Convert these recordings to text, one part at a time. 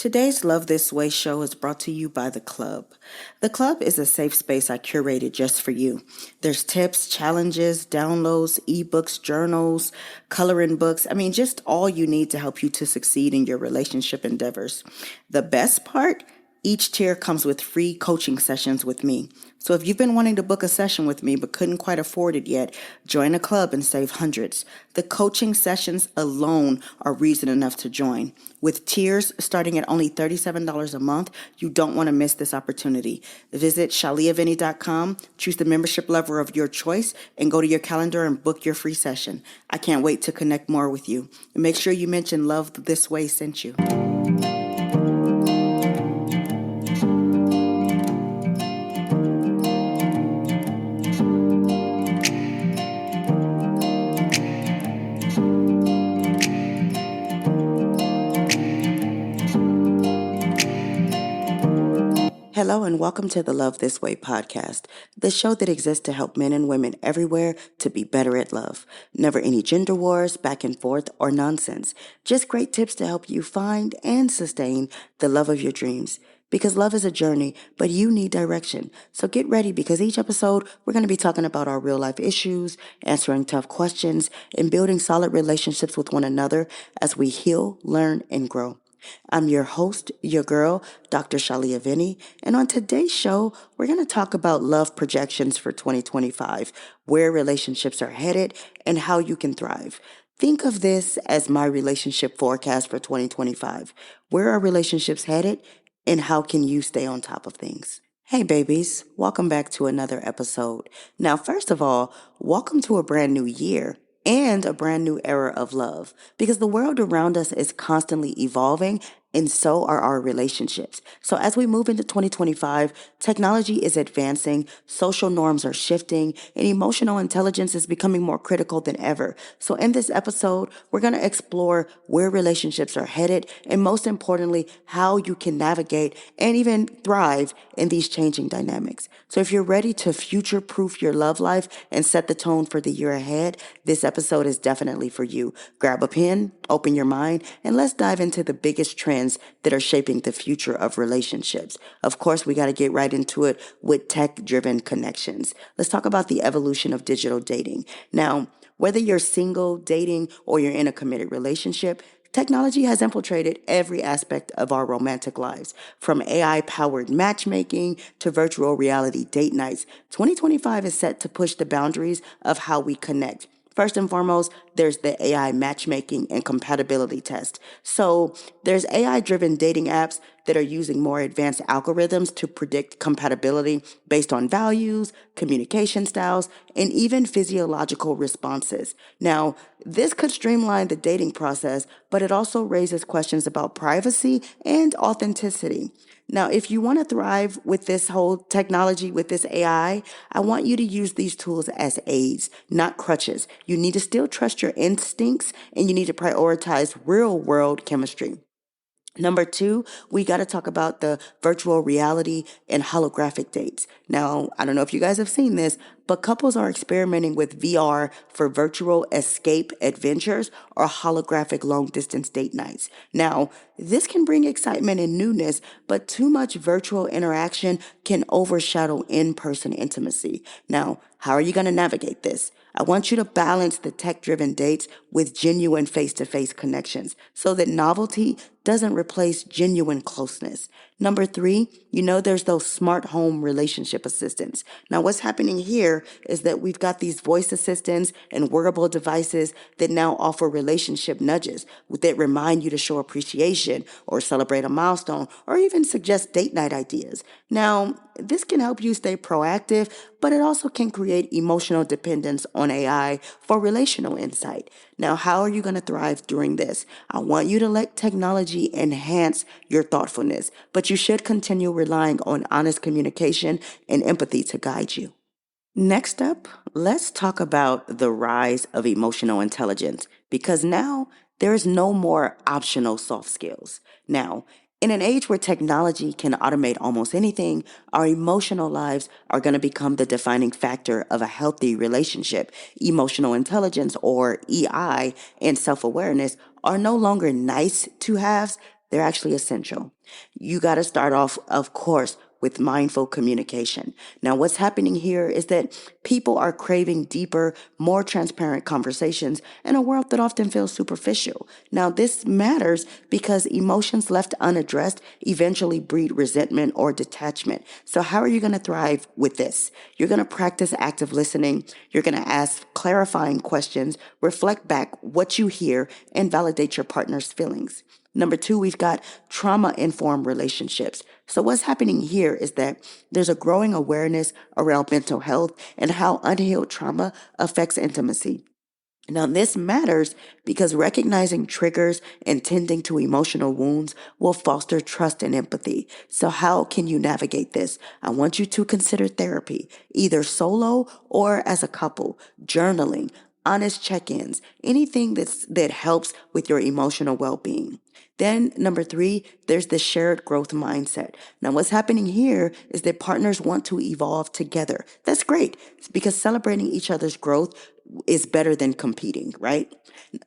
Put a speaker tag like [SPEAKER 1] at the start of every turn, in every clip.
[SPEAKER 1] Today's Love This Way show is brought to you by The Club. The Club is a safe space I curated just for you. There's tips, challenges, downloads, ebooks, journals, coloring books. Just all you need to help you to succeed in your relationship endeavors. The best part? Each tier comes with free coaching sessions with me. So if you've been wanting to book a session with me but couldn't quite afford it yet, join a club and save hundreds. The coaching sessions alone are reason enough to join. With tiers starting at only $37 a month, you don't want to miss this opportunity. Visit shaliavinny.com, choose the membership level of your choice, and go to your calendar and book your free session. I can't wait to connect more with you. And make sure you mention Love This Way sent you. Hello and welcome to the Love This Way podcast, the show that exists to help men and women everywhere to be better at love. Never any gender wars, back and forth, or nonsense. Just great tips to help you find and sustain the love of your dreams. Because love is a journey, but you need direction. So get ready because each episode we're going to be talking about our real life issues, answering tough questions, and building solid relationships with one another as we heal, learn, and grow. I'm your host, your girl, Dr. Shalia Vinny, and on today's show, we're going to talk about love projections for 2025, where relationships are headed, and how you can thrive. Think of this as my relationship forecast for 2025. Where are relationships headed, and how can you stay on top of things? Hey babies, welcome back to another episode. Now, first of all, welcome to a brand new year and a brand new era of love because the world around us is constantly evolving and so are our relationships. So as we move into 2025, technology is advancing, social norms are shifting, and emotional intelligence is becoming more critical than ever. So in this episode, we're going to explore where relationships are headed and most importantly, how you can navigate and even thrive in these changing dynamics. So if you're ready to future-proof your love life and set the tone for the year ahead, this episode is definitely for you. Grab a pen, open your mind, and let's dive into the biggest trends that are shaping the future of relationships. Of course, we got to get right into it with tech-driven connections. Let's talk about the evolution of digital dating. Now, whether you're single, dating, or you're in a committed relationship, technology has infiltrated every aspect of our romantic lives. From AI-powered matchmaking to virtual reality date nights, 2025 is set to push the boundaries of how we connect. First and foremost, there's the AI matchmaking and compatibility test. So there's AI-driven dating apps that are using more advanced algorithms to predict compatibility based on values, communication styles, and even physiological responses. Now, this could streamline the dating process, but it also raises questions about privacy and authenticity. Now, if you want to thrive with this whole technology, with this I want you to use these tools as aids, not crutches. You need to still trust your instincts and you need to prioritize real world chemistry. Number two, we got to talk about the virtual reality and holographic dates. Now, I don't know if you guys have seen this, but couples are experimenting with VR for virtual escape adventures or holographic long distance date nights. Now, this can bring excitement and newness, but too much virtual interaction can overshadow in-person intimacy. Now, how are you going to navigate this? I want you to balance the tech-driven dates with genuine face-to-face connections so that novelty doesn't replace genuine closeness. Number three, there's those smart home relationship assistants. Now, what's happening here is that we've got these voice assistants and wearable devices that now offer relationship nudges that remind you to show appreciation or celebrate a milestone or even suggest date night ideas. Now, this can help you stay proactive, but it also can create emotional dependence on AI for relational insight. Now, how are you going to thrive during this? I want you to let technology enhance your thoughtfulness, but you should continue relying on honest communication and empathy to guide you. Next up, let's talk about the rise of emotional intelligence because now there is no more optional soft skills. Now, in an age where technology can automate almost anything, our emotional lives are going to become the defining factor of a healthy relationship. Emotional intelligence, or EI, and self-awareness are no longer nice to haves. they're actually essential. You got to start off, of course, with mindful communication. Now, what's happening here is that people are craving deeper, more transparent conversations in a world that often feels superficial. Now, this matters because emotions left unaddressed eventually breed resentment or detachment. So, how are you going to thrive with this? You're going to practice active listening. You're going to ask clarifying questions, reflect back what you hear, and validate your partner's feelings. Number two, we've got trauma informed relationships. So, what's happening here is that there's a growing awareness around mental health and how unhealed trauma affects intimacy. Now, this matters because recognizing triggers and tending to emotional wounds will foster trust and empathy. So, how can you navigate this? I want you to consider therapy, either solo or as a couple, journaling, honest check ins, anything that helps with your emotional well being. Then, number three, there's the shared growth mindset. Now, what's happening here is that partners want to evolve together. That's great because celebrating each other's growth is better than competing, right?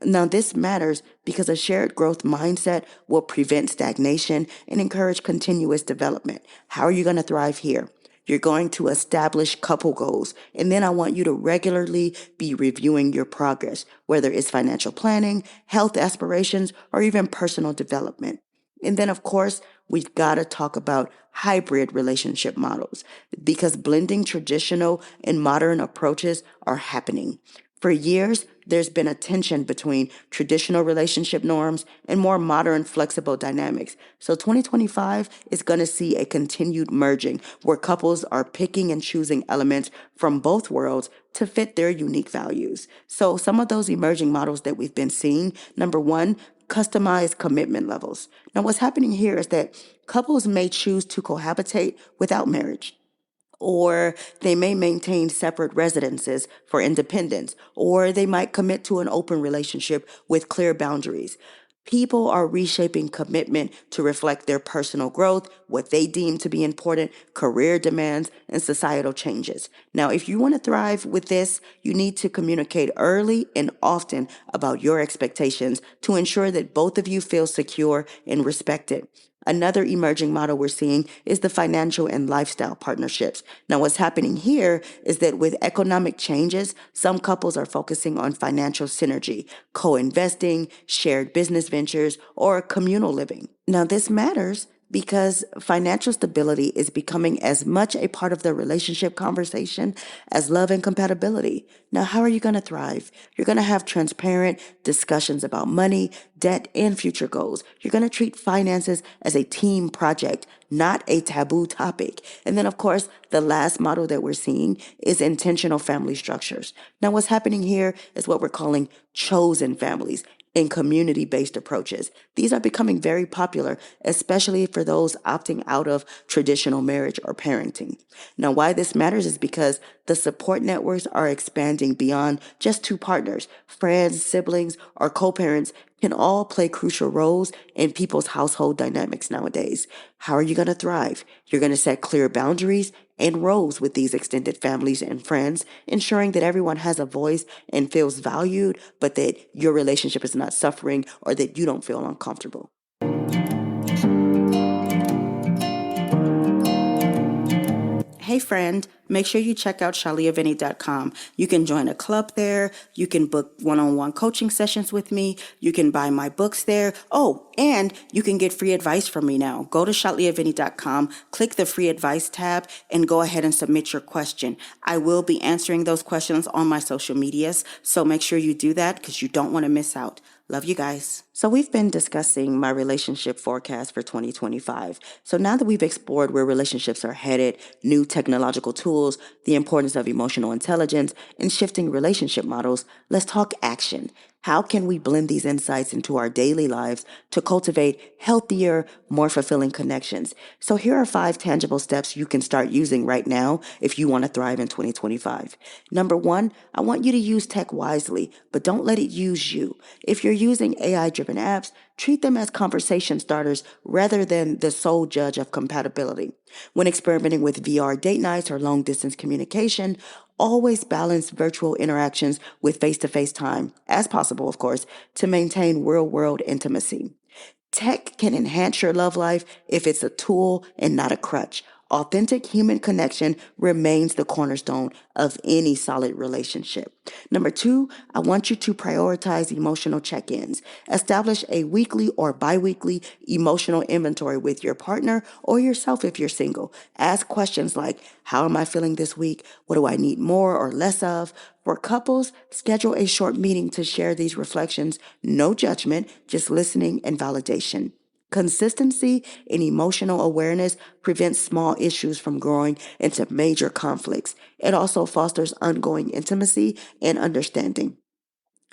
[SPEAKER 1] Now, this matters because a shared growth mindset will prevent stagnation and encourage continuous development. How are you going to thrive here? You're going to establish couple goals. And then I want you to regularly be reviewing your progress, whether it's financial planning, health aspirations, or even personal development. And then, of course, we've got to talk about hybrid relationship models because blending traditional and modern approaches are happening. For years, there's been a tension between traditional relationship norms and more modern, flexible dynamics. So 2025 is going to see a continued merging where couples are picking and choosing elements from both worlds to fit their unique values. So some of those emerging models that we've been seeing, number one, customized commitment levels. Now, what's happening here is that couples may choose to cohabitate without marriage, or they may maintain separate residences for independence, or they might commit to an open relationship with clear boundaries. People are reshaping commitment to reflect their personal growth, what they deem to be important, career demands, and societal changes. Now, if you want to thrive with this, you need to communicate early and often about your expectations to ensure that both of you feel secure and respected. Another emerging model we're seeing is the financial and lifestyle partnerships. Now, what's happening here is that with economic changes, some couples are focusing on financial synergy, co-investing, shared business ventures, or communal living. Now, this matters because financial stability is becoming as much a part of the relationship conversation as love and compatibility. Now, how are you going to thrive? You're going to have transparent discussions about money, debt, and future goals. You're going to treat finances as a team project, not a taboo topic. And then, of course, the last model that we're seeing is intentional family structures. Now, what's happening here is what we're calling chosen families and community-based approaches. These are becoming very popular, especially for those opting out of traditional marriage or parenting. Now, why this matters is because the support networks are expanding beyond just two partners. Friends, siblings, or co-parents can all play crucial roles in people's household dynamics nowadays. How are you going to thrive? You're going to set clear boundaries and roles with these extended families and friends, ensuring that everyone has a voice and feels valued, but that your relationship is not suffering or that you don't feel uncomfortable. Hey friend, make sure you check out shaliavinny.com. You can join a club there. You can book one-on-one coaching sessions with me. You can buy my books there. Oh, and you can get free advice from me now. Go to shaliavinny.com, click the free advice tab, and go ahead and submit your question. I will be answering those questions on my social medias, so make sure you do that because you don't want to miss out. Love you guys. So we've been discussing my relationship forecast for 2025. So now that we've explored where relationships are headed, new technological tools, the importance of emotional intelligence, and shifting relationship models, let's talk action. How can we blend these insights into our daily lives to cultivate healthier, more fulfilling connections? So here are 5 tangible steps you can start using right now if you want to thrive in 2025. Number 1, I want you to use tech wisely, but don't let it use you. If you're using AI-driven apps, treat them as conversation starters rather than the sole judge of compatibility. When experimenting with VR date nights or long-distance communication, always balance virtual interactions with face-to-face time, as possible, of course, to maintain real-world intimacy. Tech can enhance your love life if it's a tool and not a crutch. Authentic human connection remains the cornerstone of any solid relationship. Number two, I want you to prioritize emotional check ins. Establish a weekly or bi weekly emotional inventory with your partner or yourself if you're single. Ask questions like, how am I feeling this week? What do I need more or less of? For couples, schedule a short meeting to share these reflections. No judgment, just listening and validation. Consistency and emotional awareness prevents small issues from growing into major conflicts. It also fosters ongoing intimacy and understanding.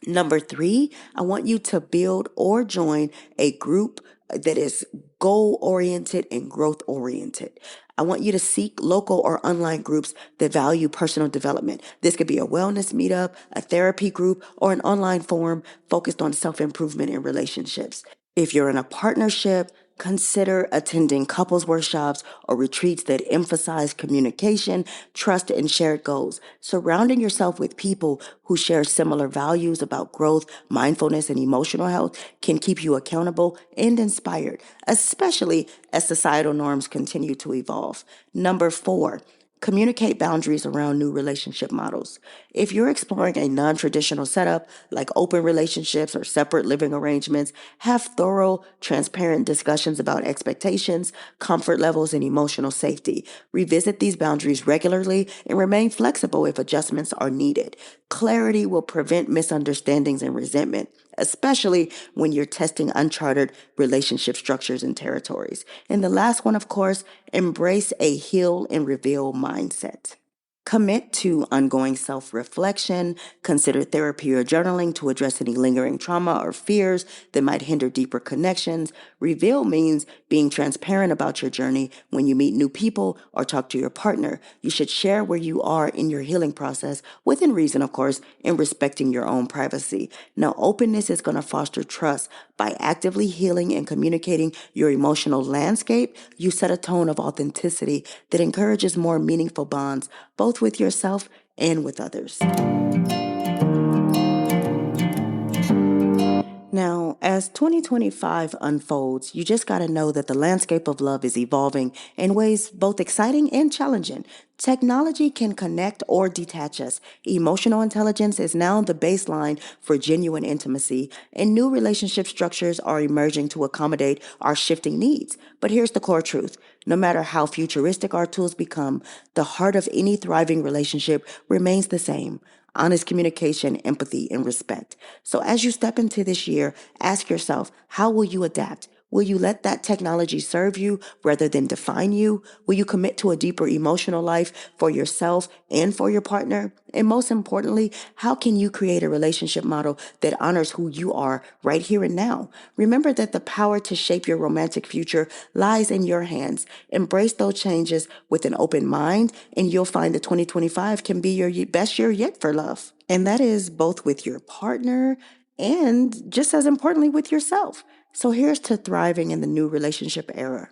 [SPEAKER 1] Number three, I want you to build or join a group that is goal oriented and growth oriented. I want you to seek local or online groups that value personal development. This could be a wellness meetup, a therapy group, or an online forum focused on self improvement in relationships. If you're in a partnership, consider attending couples workshops or retreats that emphasize communication, trust, and shared goals. Surrounding yourself with people who share similar values about growth, mindfulness, and emotional health can keep you accountable and inspired, especially as societal norms continue to evolve. Number four, communicate boundaries around new relationship models. If you're exploring a non traditional setup like open relationships or separate living arrangements, have thorough, transparent discussions about expectations, comfort levels, and emotional safety. Revisit these boundaries regularly and remain flexible if adjustments are needed. Clarity will prevent misunderstandings and resentment, especially when you're testing uncharted relationship structures and territories. And the last one, of course, embrace a heal and reveal mindset. Commit to ongoing self reflection. Consider therapy or journaling to address any lingering trauma or fears that might hinder deeper connections. Reveal means being transparent about your journey when you meet new people or talk to your partner. You should share where you are in your healing process, within reason, of course, and respecting your own privacy. Now, openness is going to foster trust. By actively healing and communicating your emotional landscape, you set a tone of authenticity that encourages more meaningful bonds, both with yourself and with others. Now, as 2025 unfolds, you just got to know that the landscape of love is evolving in ways both exciting and challenging. Technology can connect or detach us. Emotional intelligence is now the baseline for genuine intimacy, and new relationship structures are emerging to accommodate our shifting needs. But here's the core truth. No matter how futuristic our tools become, the heart of any thriving relationship remains the same: honest communication, empathy, and respect. So as you step into this year, ask yourself, how will you adapt? Will you let that technology serve you rather than define you? Will you commit to a deeper emotional life for yourself and for your partner? And most importantly, how can you create a relationship model that honors who you are right here and now? Remember that the power to shape your romantic future lies in your hands. Embrace those changes with an open mind, and you'll find that 2025 can be your best year yet for love. And that is both with your partner and, just as importantly, with yourself. So here's to thriving in the new relationship era.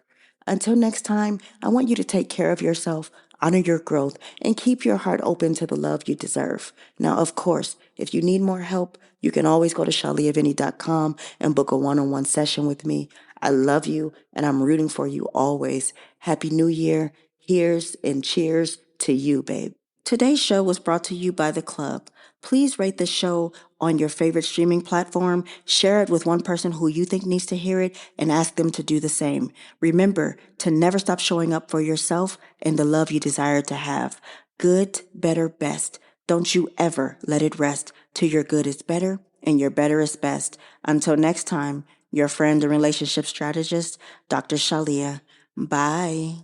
[SPEAKER 1] Until next time, I want you to take care of yourself, honor your growth, and keep your heart open to the love you deserve. Now, of course, if you need more help, you can always go to shaliavinny.com and book a one-on-one session with me. I love you, and I'm rooting for you always. Happy New Year. Here's and cheers to you, babe. Today's show was brought to you by The Club. Please rate the show on your favorite streaming platform, share it with one person who you think needs to hear it, and ask them to do the same. Remember to never stop showing up for yourself and the love you desire to have. Good, better, best. Don't you ever let it rest till your good is better and your better is best. Until next time, your friend and relationship strategist, Dr. Shalia. Bye.